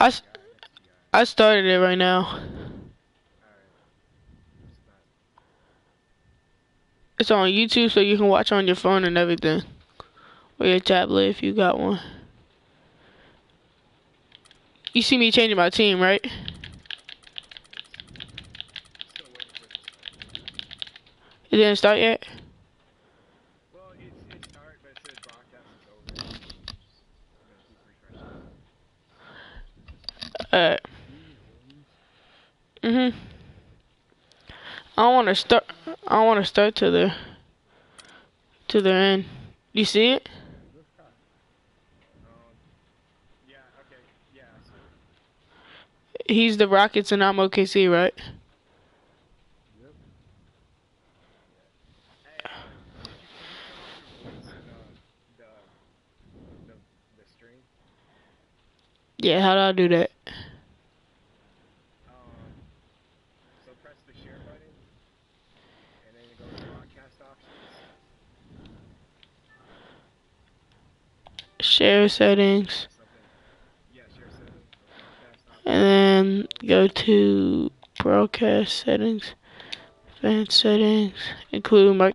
I, s- I started it right now. It's on YouTube, so you can watch on your phone and everything. Or your tablet if you got one. You see me changing my team, right? It didn't start yet? Well, it started, but it said broadcast is over. I'm gonna keep refreshing. Mhm. I don't want to start. I don't want to start to the end. You see it? Yeah, okay. Yeah, I see it. He's the Rockets and I'm OKC, right? Yep. Hey, can you turn off your voice in the the stream? Yeah, how do I do that? So press the share button, and then go to broadcast options. Share settings. Something. Yeah, share settings or broadcast And options. then go to broadcast settings. Advanced settings. Include my.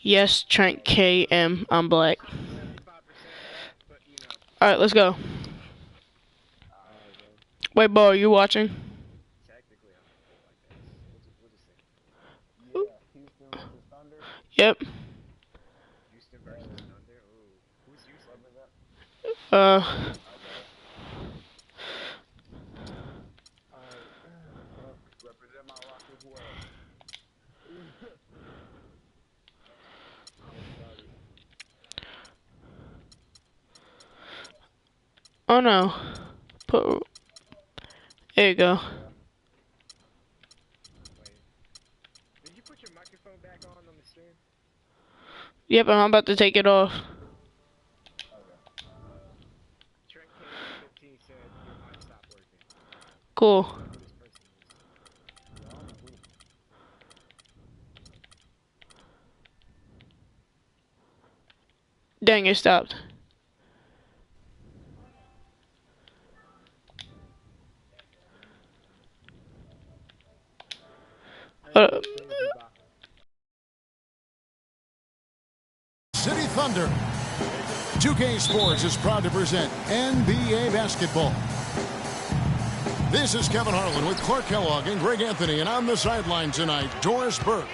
Yes, Trent KM. I'm black. 75%, but you know. Alright, let's go. Wait, Bo, are you watching? Technically, I'm like this. We'll just say. Yeah, Houston versus Thunder. Yep. Houston versus Thunder. Ooh, who's Houston? Uh, I got it. Represent my Rockets well. Get started. oh no. Put. There you go. Yeah. Wait. Did you put your microphone back on the stream? Yep, I'm about to take it off. Okay. Trent KM15 said your mic stopped working. Cool. I don't know who this person is. Yeah, I don't know who. Dang, it stopped. Uh, City Thunder. 2K Sports is proud to present NBA basketball. This is Kevin Harlan with Clark Kellogg and Greg Anthony, and on the sideline tonight, Doris Burke.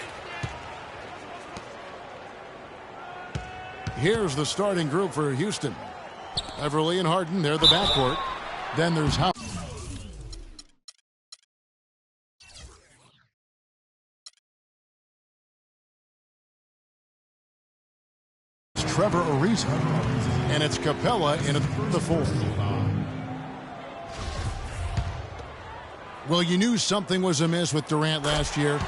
Here's the starting group for Houston. Everly and Harden, they're the backcourt. Then there's Howard. Trevor Ariza, and it's Capella in the fourth. Well, you knew something was amiss with Durant last year.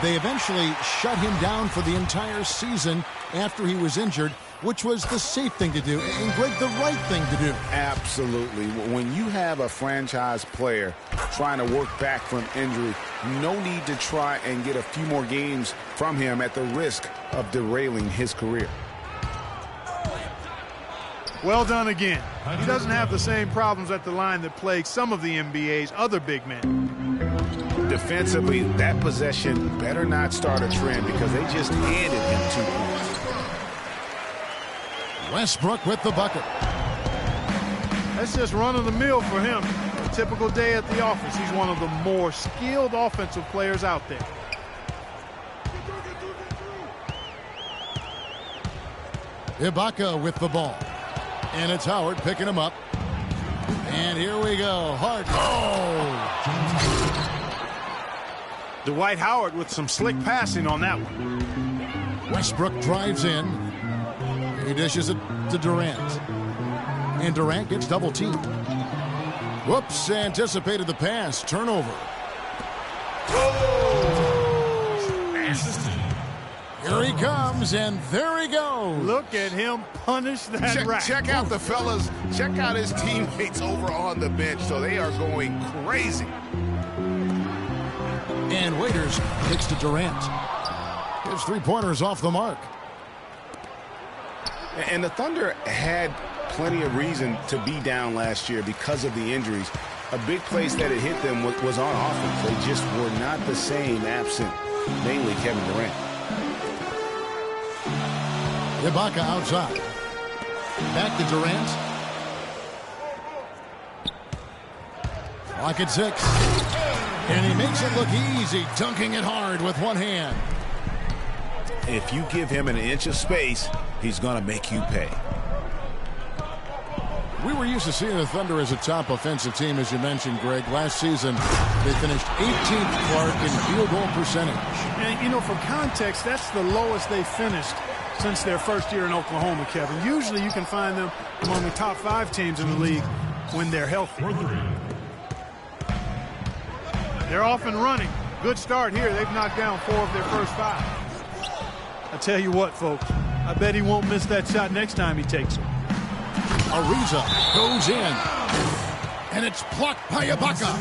They eventually shut him down for the entire season after he was injured, which was the safe thing to do, and Greg, the right thing to do. Absolutely. When you have a franchise player trying to work back from injury, no need to try and get a few more games from him at the risk of derailing his career. Well done again. He doesn't have the same problems at the line that plague some of the NBA's other big men. Defensively, that possession better not start a trend because they just handed him 2 points. Westbrook with the bucket. That's just run-of-the-mill for him. A typical day at the office. He's one of the more skilled offensive players out there. Ibaka with the ball. And it's Howard picking him up. And here we go. Harden. Oh! Dwight Howard with some slick passing on that one. Westbrook drives in. He dishes it to Durant. And Durant gets double teamed. Whoops, anticipated the pass. Turnover. Here he comes, and there he goes. Look at him punish that rack. Check out the fellas. Check out his teammates over on the bench. So they are going crazy. And Waiters kicks to Durant. His three-pointers off the mark. And the Thunder had plenty of reason to be down last year because of the injuries. A big place that it hit them was on offense. They just were not the same absent, mainly Kevin Durant. Ibaka outside. Back to Durant. Clock at 6. And he makes it look easy, dunking it hard with one hand. If you give him an inch of space, he's going to make you pay. We were used to seeing the Thunder as a top offensive team, as you mentioned, Greg. Last season, they finished 18th, Clark, in field goal percentage. And, you know, for context, that's the lowest they finished since their first year in Oklahoma, Kevin. Usually you can find them among the top 5 teams in the league when they're healthy. They're off and running. Good start here. They've knocked down 4 of their first 5. I tell you what, folks, I bet he won't miss that shot next time he takes it. Ariza goes in, and it's blocked by Ibaka.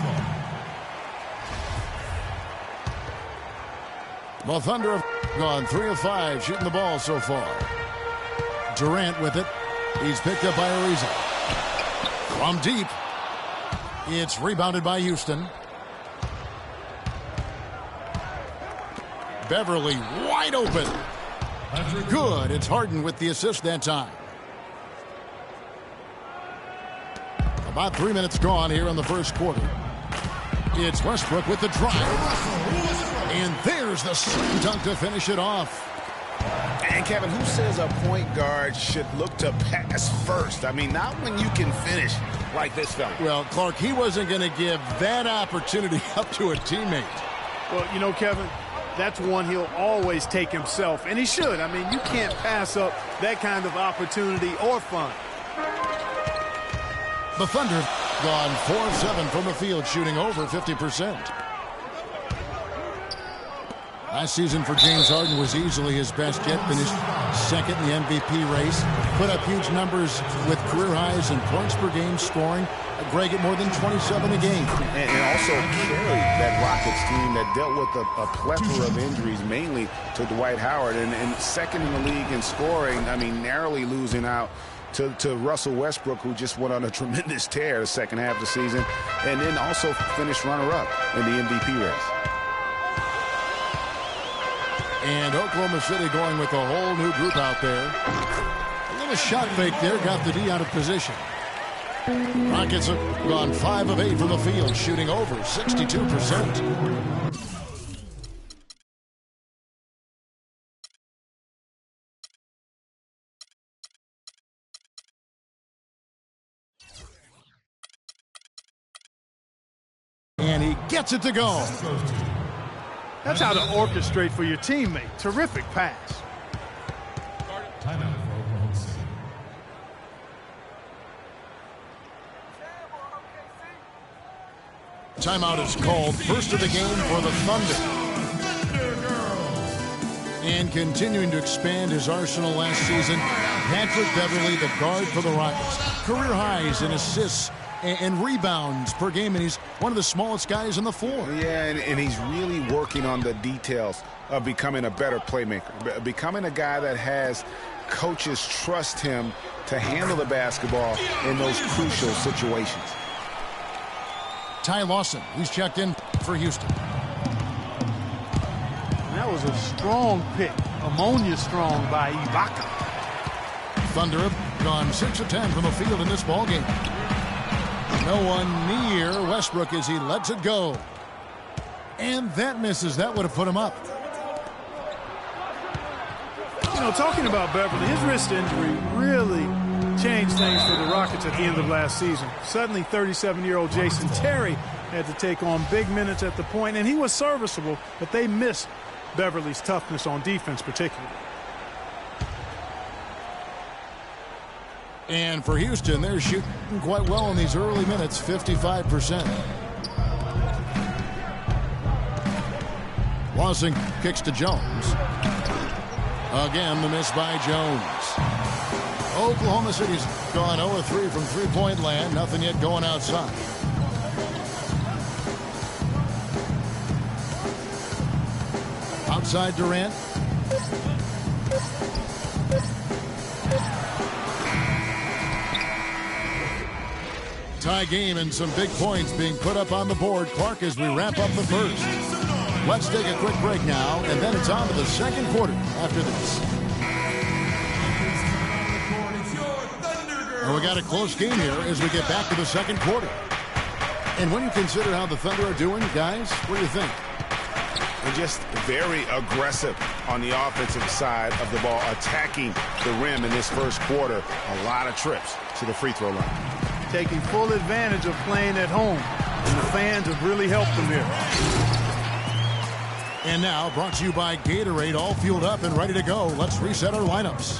The Thunder have gone 3 of 5 shooting the ball so far. Durant with it. He's picked up by Ariza. From deep. It's rebounded by Houston. Beverly wide open. Good. It's Harden with the assist that time. About 3 minutes gone here in the first quarter. It's Westbrook with the drive. And there's the slam dunk to finish it off. And Kevin, who says a point guard should look to pass first? I mean, not when you can finish like this fella. Well, Clark, he wasn't going to give that opportunity up to a teammate. Well, you know, Kevin, that's one he'll always take himself, and he should. I mean, you can't pass up that kind of opportunity or fun. The Thunder gone 4 of 7 from the field, shooting over 50%. Last season for James Harden was easily his best yet. Finished second in the MVP race. Put up huge numbers with career highs in points per game scoring. Greg at more than 27 a game. And also carried that Rockets team that dealt with a plethora of injuries, mainly to Dwight Howard. And second in the league in scoring, I mean, narrowly losing out to Russell Westbrook, who just went on a tremendous tear the second half of the season. And then also finished runner-up in the MVP race. And Oklahoma City going with a whole new group out there. A little shot fake there, got the D out of position. Rockets have gone 5 of 8 from the field, shooting over 62%. And he gets it to go. That's how to orchestrate for your teammate. Terrific pass. Timeout for Oklahoma City. Timeout is called. First of the game for the Thunder. And continuing to expand his arsenal last season, Patrick Beverly, the guard for the Rockets. Career highs in assists and rebounds per game, and he's one of the smallest guys on the floor. Yeah, and he's really working on the details of becoming a better playmaker, becoming a guy that has coaches trust him to handle the basketball in those crucial situations. Ty Lawson, he's checked in for Houston. That was a strong pick, ammonia strong by Ibaka. Thunder have gone 6 of 10 from the field in this ballgame. No one near Westbrook as he lets it go. And that misses. That would have put him up. You know, talking about Beverly, his wrist injury really changed things for the Rockets at the end of last season. Suddenly, 37-year-old Jason Terry had to take on big minutes at the point, and he was serviceable, but they missed Beverly's toughness on defense particularly. And for Houston, they're shooting quite well in these early minutes, 55%. Lawson kicks to Jones. Again, the miss by Jones. Oklahoma City's gone 0-3 from three-point land. Nothing yet going outside. Outside Durant. Tie game and some big points being put up on the board. Clark, as we wrap up the first. Let's take a quick break now, and then it's on to the second quarter after this. And we got a close game here as we get back to the second quarter. And when you consider how the Thunder are doing, guys, what do you think? They're just very aggressive on the offensive side of the ball, attacking the rim in this first quarter. A lot of trips to the free throw line. Taking full advantage of playing at home, and the fans have really helped them here. And now, brought to you by Gatorade, all fueled up and ready to go. Let's reset our lineups.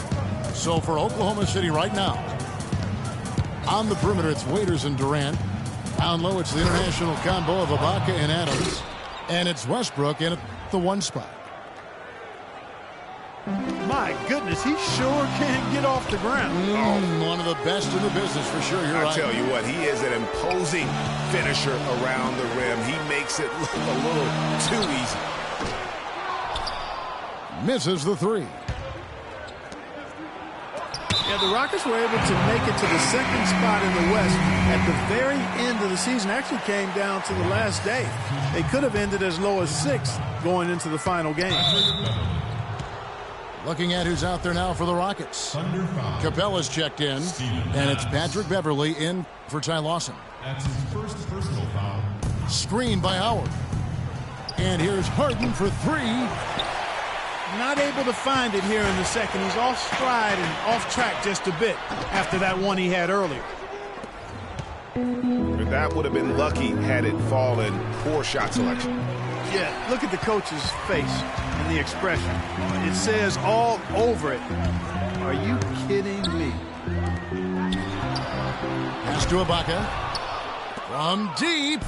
So for Oklahoma City right now, on the perimeter, it's Waiters and Durant. Down low, it's the international combo of Ibaka and Adams. And it's Westbrook in at the one spot. My goodness, he sure can get off the ground. One of the best in the business for sure. You're right. I tell you what, he is an imposing finisher around the rim. He makes it look a little too easy. Misses the three. Yeah, the Rockets were able to make it to the second spot in the West at the very end of the season. Actually came down to the last day. They could have ended as low as 6th going into the final game. Looking at who's out there now for the Rockets. Capella's checked in, and it's Patrick Beverly in for Ty Lawson. That's his first personal foul. Screen by Howard. And here's Harden for three. Not able to find it here in the second. He's off stride and off track just a bit after that one he had earlier. That would have been lucky had it fallen. Poor shot selection. Yeah, look at the coach's face and the expression. It says all over it. Are you kidding me? Pass to Ibaka. From deep.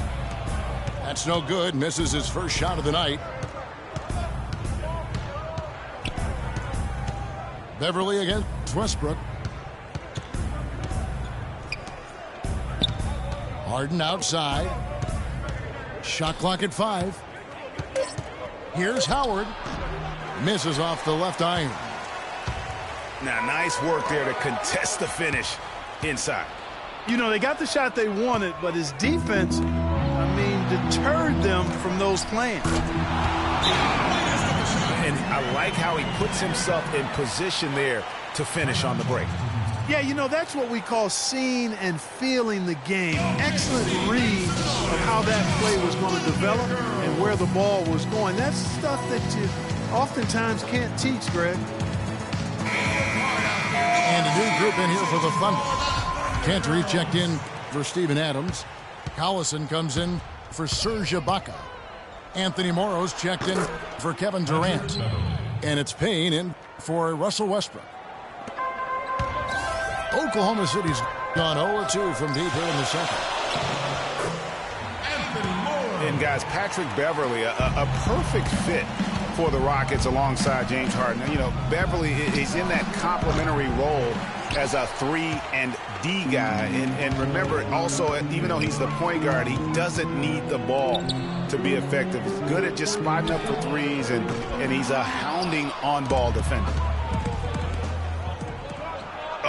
That's no good. Misses his first shot of the night. Beverly against Westbrook. Harden outside. Shot clock at 5. Here's Howard. Misses off the left iron. Now, nice work there to contest the finish inside. You know, they got the shot they wanted, but his defense, deterred them from those plans. And I like how he puts himself in position there to finish on the break. Yeah, you know, that's what we call seeing and feeling the game. Excellent read of how that play was going to develop and where the ball was going. That's stuff that you oftentimes can't teach, Greg. And a new group in here for the Thunder. Cantor checked in for Steven Adams. Collison comes in for Serge Ibaka. Anthony Morrow's checked in for Kevin Durant. And it's Payne in for Russell Westbrook. Oklahoma City's gone 0-2 from deep here in the second. And guys, Patrick Beverly, a perfect fit for the Rockets alongside James Harden. You know, Beverly is in that complementary role as a 3 and D guy. And remember, also, even though he's the point guard, he doesn't need the ball to be effective. He's good at just spotting up for threes, and he's a hounding on-ball defender.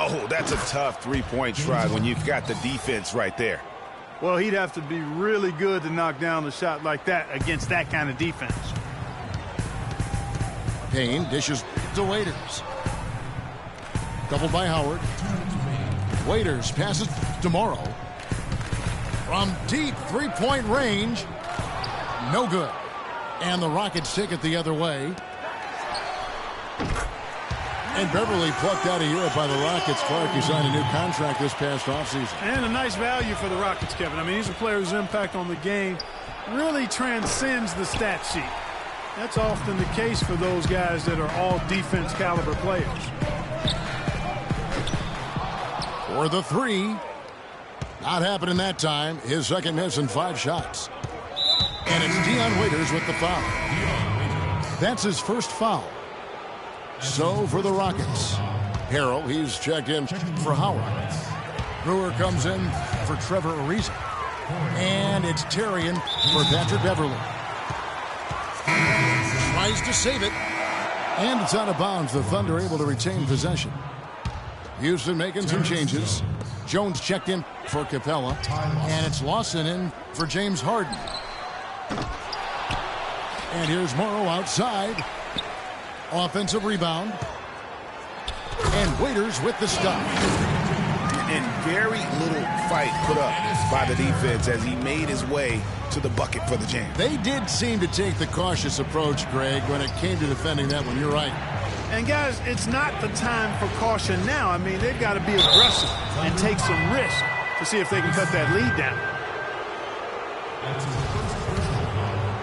Oh, that's a tough three-point try when you've got the defense right there. Well, he'd have to be really good to knock down a shot like that against that kind of defense. Payne dishes to Waiters. Doubled by Howard. Waiters passes to Morrow. From deep three-point range. No good. And the Rockets take it the other way. And Beverly plucked out of Europe by the Rockets. Clark, he signed a new contract this past offseason. And a nice value for the Rockets, Kevin. I mean, he's a player whose impact on the game really transcends the stat sheet. That's often the case for those guys that are all defense caliber players. For the three. Not happening that time. His second miss in 5 shots. And it's Dion Waiters with the foul. That's his first foul. So for the Rockets, Harrell, he's checked in for Howard. Brewer comes in for Trevor Ariza. And it's Therrien for Patrick Beverly. Tries to save it. And it's out of bounds. The Thunder able to retain possession. Houston making some changes. Jones checked in for Capella. And it's Lawson in for James Harden. And here's Morrow outside. Offensive rebound. And Waiters with the stop. And very little fight put up by the defense as he made his way to the bucket for the jam. They did seem to take the cautious approach, Greg, when it came to defending that one. You're right. And, guys, it's not the time for caution now. I mean, they've got to be aggressive and take some risk to see if they can cut that lead down.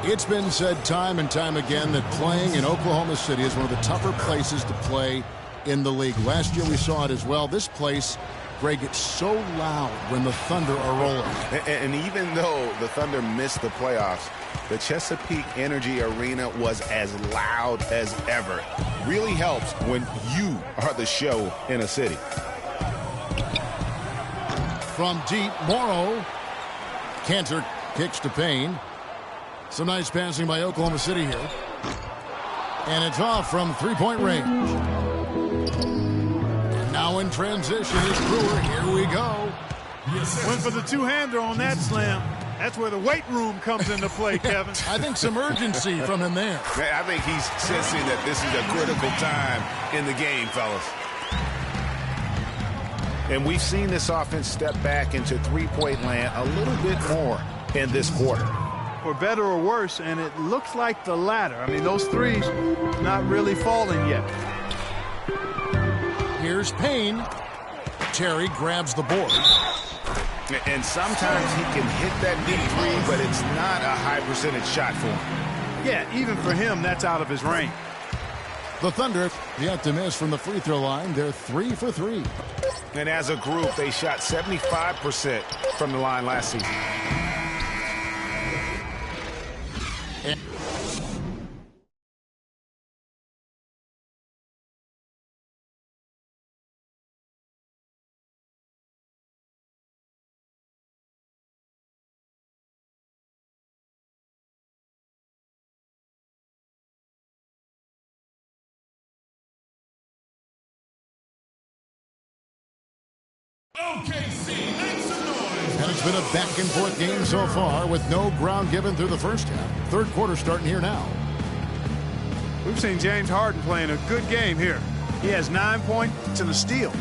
It's been said time and time again that playing in Oklahoma City is one of the tougher places to play in the league. Last year we saw it as well. This place, Greg, gets so loud when the Thunder are rolling. And even though the Thunder missed the playoffs, the Chesapeake Energy Arena was as loud as ever. Really helps when you are the show in a city. From deep, Morrow. Cantor kicks to Payne. Some nice passing by Oklahoma City here. And it's off from three-point range. And now in transition is Brewer. Here we go. Went for the two-hander on that slam. That's where the weight room comes into play, Kevin. I think some urgency from him there. I think he's sensing that this is a critical time in the game, fellas. And we've seen this offense step back into three-point land a little bit more in this quarter. For better or worse, and it looks like the latter. I mean, those threes not really falling yet. Here's Payne. Terry grabs the board. And sometimes he can hit that deep three, but it's not a high percentage shot for him. Yeah, even for him, that's out of his range. The Thunder yet to miss from the free throw line. They're 3 for 3. And as a group, they shot 75% from the line last season. And it's been a back-and-forth game so far with no ground given through the first half. Third quarter starting here now. We've seen James Harden playing a good game here. He has 9 points and a steal.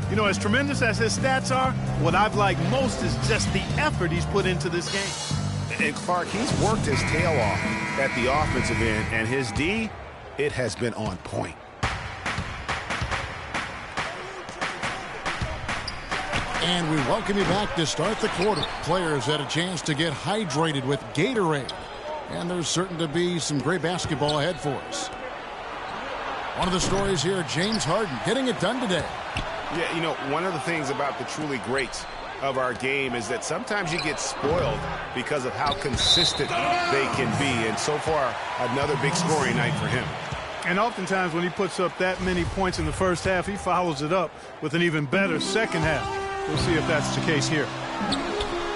You know, as tremendous as his stats are, what I've liked most is just the effort he's put into this game. And Clark, he's worked his tail off at the offensive end, and his D, it has been on point. And we welcome you back to start the quarter. Players had a chance to get hydrated with Gatorade. And there's certain to be some great basketball ahead for us. One of the stories here, James Harden getting it done today. Yeah, you know, one of the things about the truly greats of our game is that sometimes you get spoiled because of how consistent they can be. And so far, another big scoring night for him. And oftentimes when he puts up that many points in the first half, he follows it up with an even better second half. We'll see if that's the case here.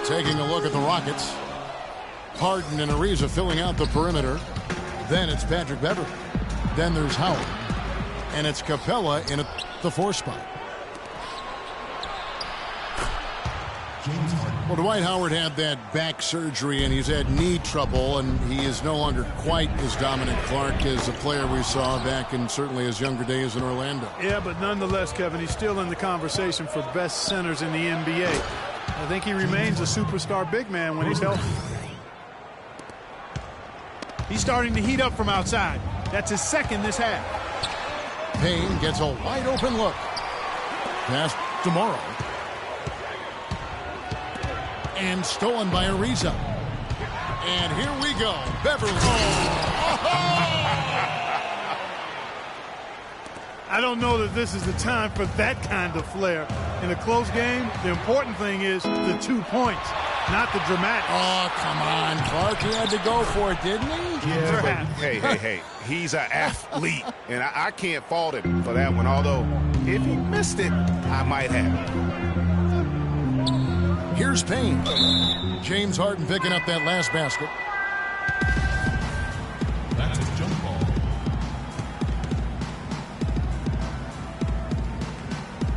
Taking a look at the Rockets. Harden and Ariza filling out the perimeter. Then it's Patrick Beverly. Then there's Howard. And it's Capella in the 4 spot. Well, Dwight Howard had that back surgery and he's had knee trouble, and he is no longer quite as dominant, Clark, as a player we saw back in certainly his younger days in Orlando. Yeah, but nonetheless, Kevin, he's still in the conversation for best centers in the NBA. I think he remains a superstar big man when he's healthy. He's starting to heat up from outside. That's his second this half. Payne gets a wide open look. Pass to Morrow. And stolen by Ariza. And here we go. Beverly. I don't know that this is the time for that kind of flair. In a close game, the important thing is the 2 points, not the dramatic. Oh, come on, Clark. He had to go for it, didn't he? Yeah, But hey. He's an athlete, and I can't fault him for that one. Although, if he missed it, I might have. Here's Payne. James Harden picking up that last basket. That's a jump ball.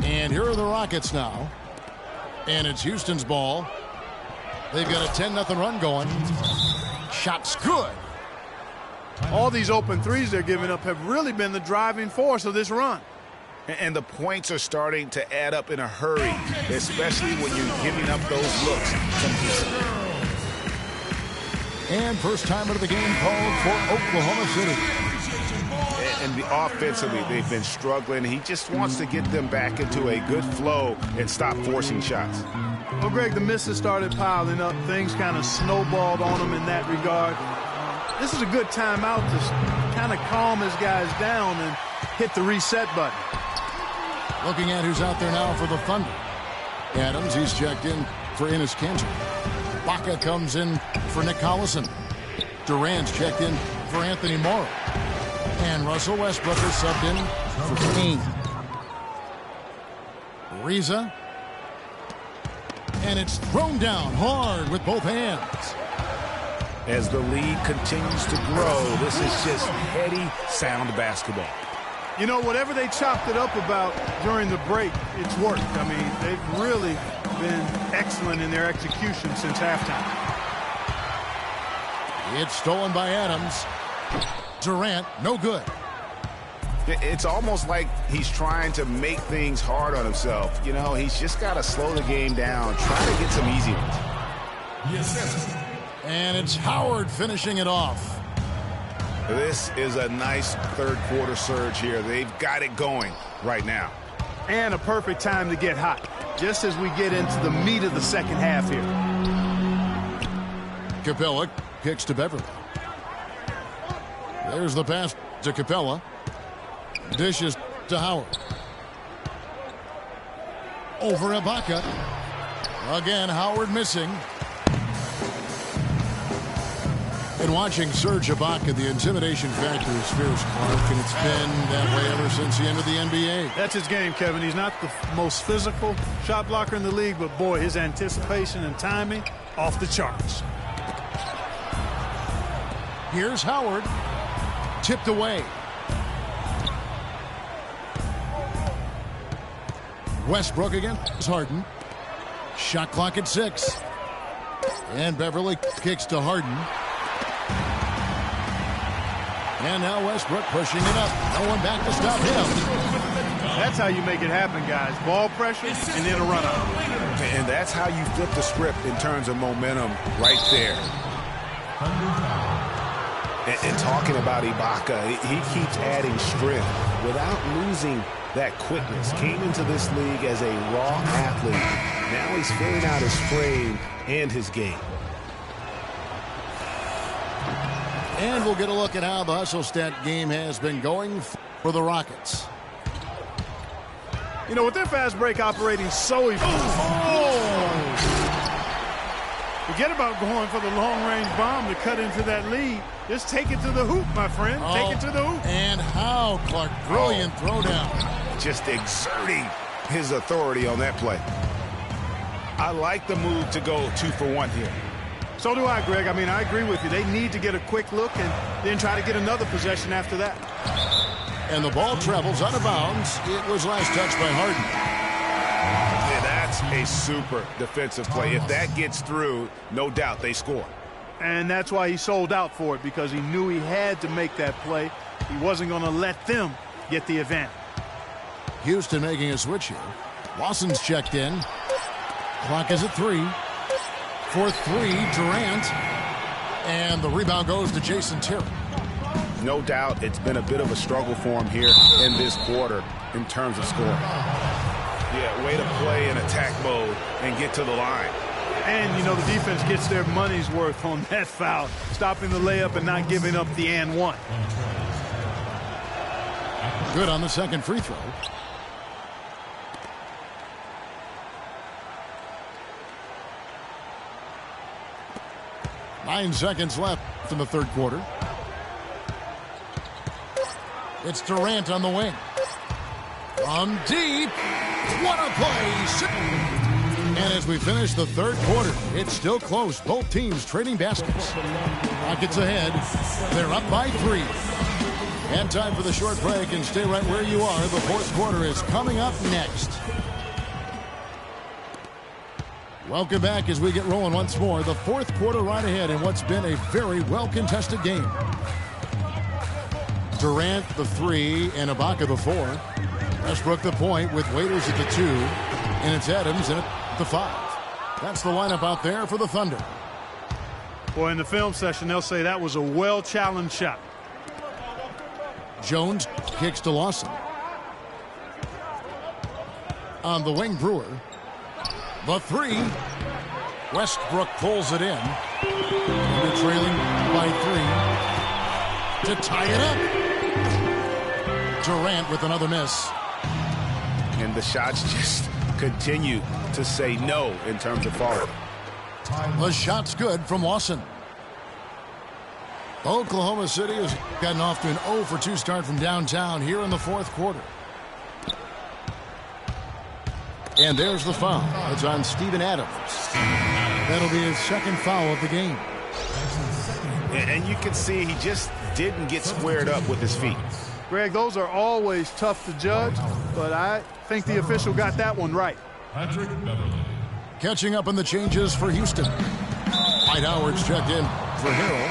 And here are the Rockets now. And it's Houston's ball. They've got a 10-0 run going. Shot's good. all these open threes they're giving up have really been the driving force of this run. And the points are starting to add up in a hurry, especially when you're giving up those looks from Houston. And first time out of the game called for Oklahoma City. And offensively, they've been struggling. He just wants to get them back into a good flow and stop forcing shots. Well, Greg, the misses started piling up. Things kind of snowballed on him in that regard. This is a good timeout to kind of calm his guys down and hit the reset button. Looking at who's out there now for the Thunder. Adams, he's checked in for Enes Kanter. Baca comes in for Nick Collison. Durant's checked in for Anthony Morrow. And Russell Westbrook is subbed in for Payne. Ariza. And it's thrown down hard with both hands. As the lead continues to grow, this is just heady, sound basketball. You know, whatever they chopped it up about during the break, it's worked. I mean, they've really been excellent in their execution since halftime. It's stolen by Adams. Durant, no good. It's almost like he's trying to make things hard on himself. You know, he's just got to slow the game down, try to get some easy ones. Yes. And it's Howard finishing it off. This is a nice third quarter surge here. They've got it going right now. And a perfect time to get hot, just as we get into the meat of the second half here. Capella kicks to Beverly. There's the pass to Capella. Dishes to Howard. Over Ibaka. Again, Howard missing. And watching Serge Ibaka, the intimidation factor is fierce, Clark, and it's been that way ever since he entered the NBA. That's his game, Kevin. He's not the most physical shot blocker in the league, but boy, his anticipation and timing off the charts. Here's Howard. Tipped away. Westbrook against Harden. Shot clock at 6. And Beverly kicks to Harden. And now Westbrook pushing it up. No one back to stop him. That's how you make it happen, guys. Ball pressure and then a run out. And that's how you flip the script in terms of momentum right there. And talking about Ibaka, he keeps adding strength without losing that quickness. Came into this league as a raw athlete. Now he's filling out his frame and his game. And we'll get a look at how the hustle stat game has been going for the Rockets. You know, with their fast break operating so efficiently, forget about going for the long-range bomb to cut into that lead. Just take it to the hoop, my friend. Take it to the hoop. And how, Clark? Brilliant throwdown. Just exerting his authority on that play. I like the move to go 2 for 1 here. So do I, Greg. I mean, I agree with you. They need to get a quick look and then try to get another possession after that. And the ball travels out of bounds. It was last touched by Harden. Yeah, that's a super defensive play. If that gets through, no doubt they score. And that's why he sold out for it, because he knew he had to make that play. He wasn't going to let them get the advantage. Houston making a switch here. Watson's checked in. Clock is at 3. For 3, Durant. And the rebound goes to Jason Terry. no doubt it's been a bit of a struggle for him here in this quarter in terms of scoring. Yeah, way to play in attack mode and get to the line. And, you know, the defense gets their money's worth on that foul, stopping the layup and not giving up the and one. Good on the second free throw. Nine seconds left in the third quarter. It's Durant on the wing. From deep. What a play. And as we finish the third quarter, it's still close. Both teams trading baskets. Rockets ahead. They're up by 3. And time for the short break, and stay right where you are. The fourth quarter is coming up next. Welcome back as we get rolling once more. The fourth quarter right ahead in what's been a very well-contested game. Durant the 3 and Ibaka the 4. Westbrook the point with Waiters at the 2. And it's Adams at the 5. That's the lineup out there for the Thunder. Boy, in the film session, they'll say that was a well-challenged shot. Jones kicks to Lawson. On the wing, Brewer. The 3. Westbrook pulls it in. They're trailing by 3 to tie it up. Durant with another miss. And the shots just continue to say no in terms of falling. The shot's good from Lawson. Oklahoma City has gotten off to an 0 for 2 start from downtown here in the fourth quarter. And there's the foul. It's on Steven Adams. That'll be his second foul of the game. And you can see he just didn't get squared up with his feet. Greg, those are always tough to judge, but I think the official got that one right. Patrick Beverly. Catching up on the changes for Houston. Dwight Howard's checked in for Harrell.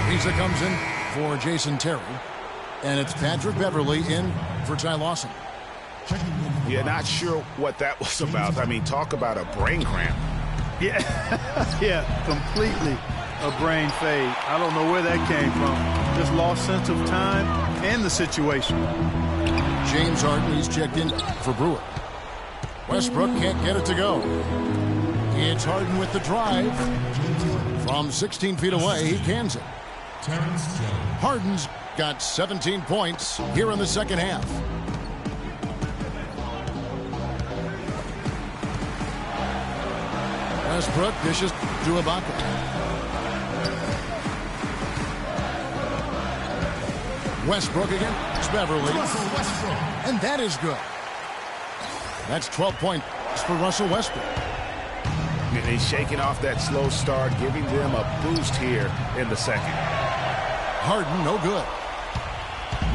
Risa comes in for Jason Terry. And it's Patrick Beverly in for Ty Lawson. Yeah, not sure what that was about. I mean, talk about a brain cramp. Yeah, yeah, completely a brain fade. I don't know where that came from. Just lost sense of time and the situation. James Harden, he's checked in for Brewer. Westbrook can't get it to go. It's Harden with the drive. From 16 feet away, he cans it. Terrence Jones. Harden's got 17 points here in the second half. Westbrook dishes to Ibaka. Westbrook again. It's Beverly. Russell Westbrook. And that is good. That's 12 points for Russell Westbrook. And he's shaking off that slow start, giving them a boost here in the second. Harden, no good.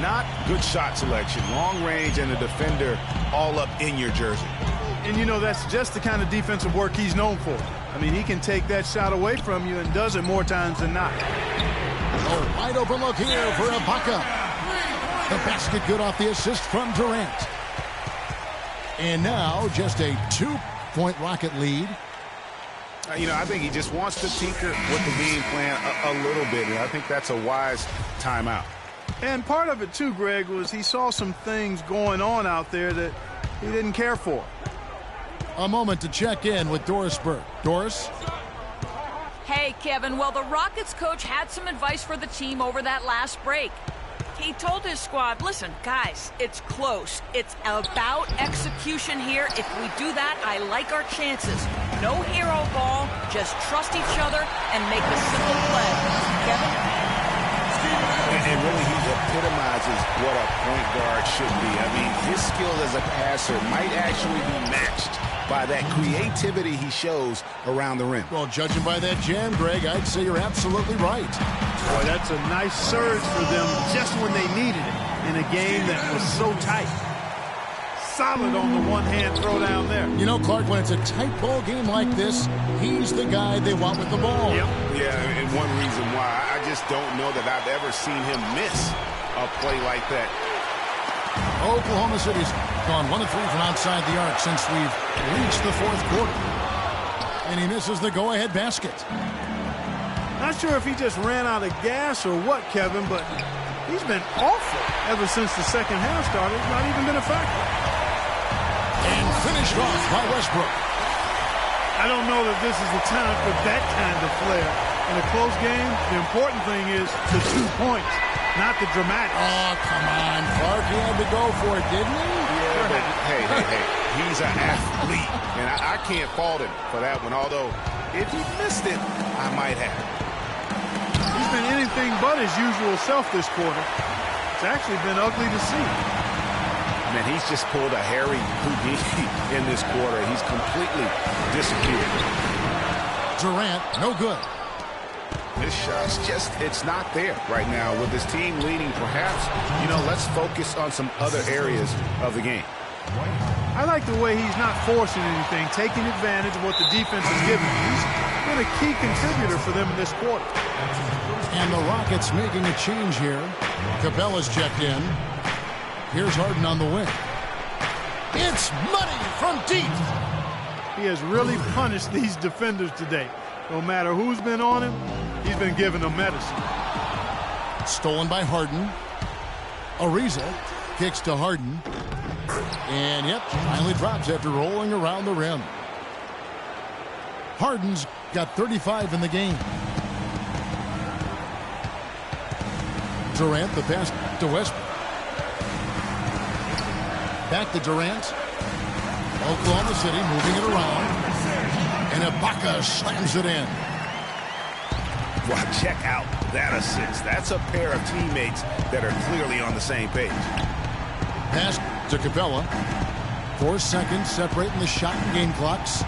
Not good shot selection. Long range and a defender all up in your jersey. And, you know, that's just the kind of defensive work he's known for. I mean, he can take that shot away from you and does it more times than not. A wide open look here for Ibaka. The basket good off the assist from Durant. And now just a 2-point Rocket lead. You know, I think he just wants to tinker with the game plan a little bit, and I think that's a wise timeout. And part of it, too, Greg, was he saw some things going on out there that he didn't care for. A moment to check in with Doris Burke. Doris? Hey, Kevin. Well, the Rockets coach had some advice for the team over that last break. He told his squad, listen, guys, it's close. It's about execution here. If we do that, I like our chances. No hero ball, just trust each other and make a simple play. Kevin? And really, he epitomizes what a point guard should be. I mean, his skill as a passer might actually be matched by that creativity he shows around the rim. Well, judging by that jam, Greg, I'd say you're absolutely right. Boy, that's a nice surge for them just when they needed it in a game that was so tight. Solid on the one-hand throw down there. You know, Clark, when it's a tight ball game like this, he's the guy they want with the ball. Yep. Yeah, and one reason why I just don't know that I've ever seen him miss a play like that. Oklahoma City's gone 1 of 3 from outside the arc since we've reached the fourth quarter. And he misses the go-ahead basket. Not sure if he just ran out of gas or what, Kevin, but He's been awful ever since the second half started. He's not even been a factor. And finished off by Westbrook. I don't know that this is the time for that kind of flair. In a close game, the important thing is the 2 points, not the dramatics. Oh, come on, Clark. He had to go for it, didn't he? Yeah, but hey. He's an athlete, and I can't fault him for that one. Although, if he missed it, I might have. He's been anything but his usual self this quarter. It's actually been ugly to see. Man, he's just pulled a Harry Houdini in this quarter. He's completely disappeared. Durant, no good. This shot's just, it's not there right now. With his team leading, perhaps, let's focus on some other areas of the game. I like the way he's not forcing anything, taking advantage of what the defense is giving. He's been a key contributor for them in this quarter. And the Rockets making a change here. Capella's checked in. Here's Harden on the wing. It's money from deep. He has really punished these defenders today. No matter who's been on him, he's been giving them medicine. Stolen by Harden. Ariza kicks to Harden. And, finally drops after rolling around the rim. Harden's got 35 in the game. Durant, the pass to Westbrook. Back to Durant. Oklahoma City moving it around. And Ibaka slams it in. Well, check out that assist. That's a pair of teammates that are clearly on the same page. Pass to Capella. 4 seconds separating the shot and game clocks.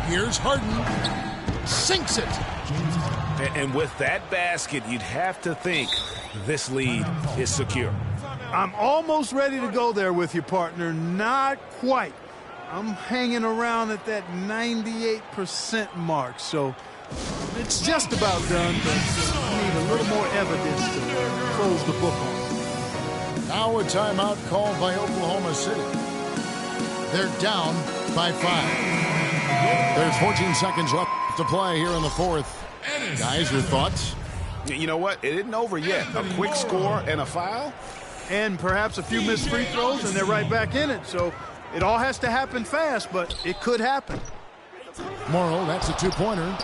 Here's Harden. Sinks it. And with that basket, you'd have to think this lead is secure. I'm almost ready to go there with you, partner. Not quite. I'm hanging around at that 98% mark, so it's just about done, but I need a little more evidence to close the book on. Now a timeout called by Oklahoma City. They're down by 5. There's 14 seconds left to play here in the fourth. Guys, your thoughts? You know what? It isn't over yet. A quick score and a foul? And perhaps a few missed free throws, and they're right back in it. So it all has to happen fast, but it could happen. Morrow, that's a 2-pointer.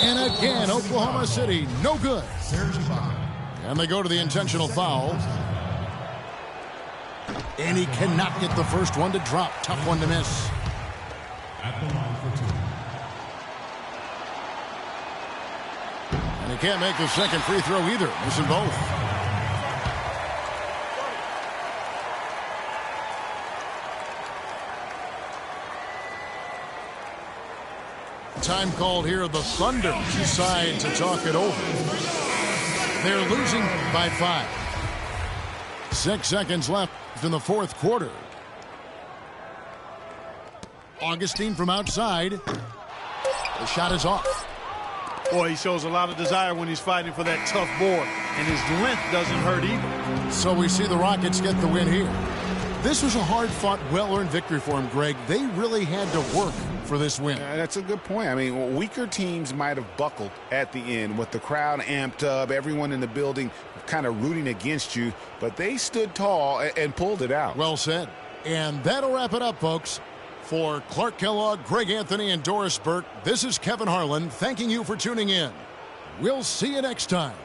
And again, Oklahoma City, no good. And they go to the intentional foul. And he cannot get the first one to drop. Tough one to miss. At the line for 2. And he can't make the second free throw either. Missing both. Time called here. The Thunder decide to talk it over. They're losing by 5. 6 seconds left in the fourth quarter. Augustine from outside. The shot is off. Boy, he shows a lot of desire when he's fighting for that tough board, and his length doesn't hurt either. So we see the Rockets get the win here. This was a hard-fought, well-earned victory for him, Greg. They really had to work for this win. That's a good point. I mean, weaker teams might have buckled at the end with the crowd amped up, everyone in the building kind of rooting against you, but they stood tall and pulled it out. Well said. And that'll wrap it up, folks. For Clark Kellogg, Greg Anthony, and Doris Burke, this is Kevin Harlan thanking you for tuning in. We'll see you next time.